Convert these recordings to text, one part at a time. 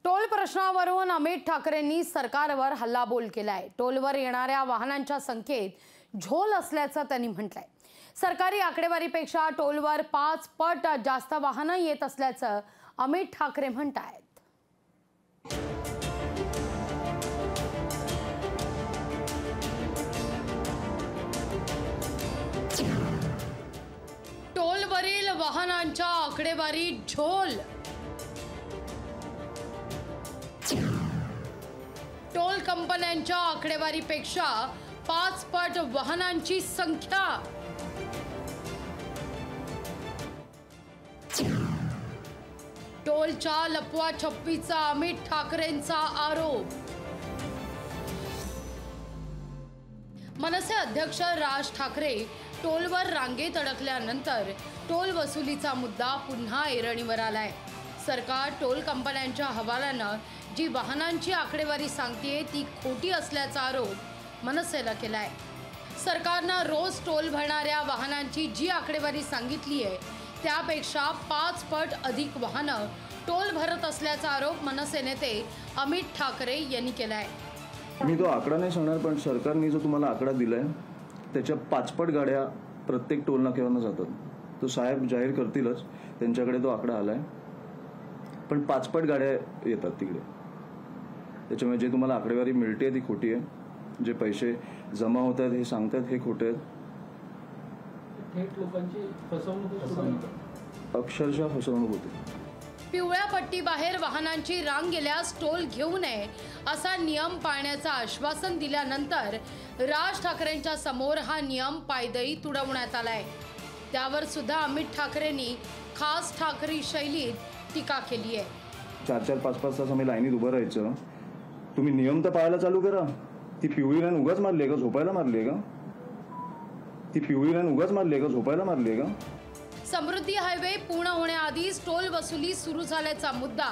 Toll प्रश्नावरून अमित ठाकरेंनी सरकारवर हल्लाबोल केलाय। टोलवर येणाऱ्या वाहनांच्या संख्येत झोल असल्याचं त्यांनी म्हटलंय। सरकारी आकडेवारीपेक्षा टोलवर 5 पट जास्त वाहनं येत असल्याचं अमित ठाकरे म्हणतायत। टोलवरील वाहनांच्या आकडेवारी झोल। टोल कंपन्यांच्या आकडेवारीपेक्षा 5 पट वाहनांची संख्या। टोलच्या लपवाछपवीचा अमित ठाकरेंचा आरोप। मनसे अध्यक्ष राज ठाकरे टोलवर रांगेत अडकल्यानंतर टोल वसुलीचा मुद्दा पुन्हा ऐरणीवर आलाय। सरकार टोल कंपन्यांच्या हवाल्यानं जी वाहनांची आकडेवारी सांगते ती खोटी असल्याचा आरोप मनसेला केलाय। सरकारनं रोज टोल भरणाऱ्या वाहनांची जी आकडेवारी सांगितली आहे त्यापेक्षा 5 पट अधिक वाहनं टोल भरत असल्याचा आरोप मनसे नेते अमित ठाकरे यांनी केलाय। मी तो आकडा नाही सांगणार, पण सरकारने जो तुम्हाला आकडा दिलाय त्याच्या 5 पट गाड्या प्रत्येक टोल नाक्यावरनं जातात। तो साहेब जाहीर करतीलच, त्यांच्याकडे तो आकडा आलाय, पण 5 पट गाड्या येतात तिकडे। त्याच्यामुळे जे तुम्हाला आकडेवारी मिळते ती खोटी आहे। जे पैसे जमा होत आहेत हे सांगतात हे खोटे आहेत। थेट लोकांची फसवणूक, अक्षरशः फसवणूक होते। पिवळ्या पट्टीबाहेर वाहनांची रांग गेल्यास टोल घेऊ नये असा नियम पाळण्याचं आश्वासन दिल्यानंतर राज ठाकरेंच्या समोर हा नियम पायदळी तुडवण्यात आलाय। त्यावर सुद्धा अमित ठाकरेंनी खास ठाकरी शैलीत टीका केली आहे। 4-4, 5-5 तास आम्ही लाईनीत उभं राहायचं। तुम्ही नियम तर पाळायला चालू करा। ती पिवळी लाईन उगाच मारली आहे का? झोपायला मारली आहे का? ती पिवळी लाईन उगाच मारली आहे का? झोपायला मारली आहे का? समृद्धी हायवे पूर्ण होण्याआधीच टोल वसुली सुरू झाल्याचा मुद्दा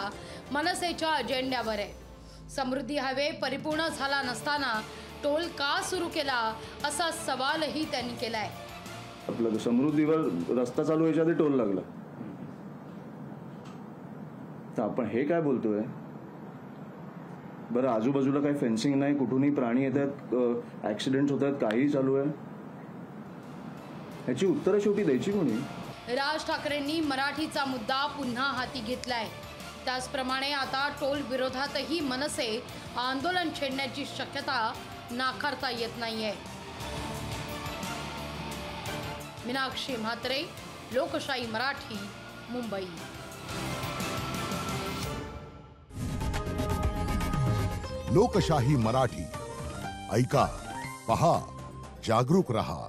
मनसेच्या अजेंड्यावर आहे। समृद्धी हायवे परिपूर्ण झाला नसताना टोल का सुरू केला असा सवालही त्यांनी केलाय। आपलं समृद्धीवर रस्ता चालू व्हायच्या आधी टोल लागला, तर आपण हे काय बोलतोय? बरं, आजूबाजूला काही फेन्सिंग नाही, कुठूनही प्राणी येतात, ऍक्सिडेंट होत आहेत, काही चालू आहे, याची उत्तरं शेवटी द्यायची कोणी? राज ठाकरेंनी मराठीचा मुद्दा पुन्हा हाती घेतलाय। त्याचप्रमाणे आता टोल विरोधातही मनसे आंदोलन छेडण्याची शक्यता नाकारता येत नाहीये। मीनाक्षी म्हात्रे, लोकशाही मराठी, मुंबई। लोकशाही मराठी ऐका, पहा, जागरूक रहा।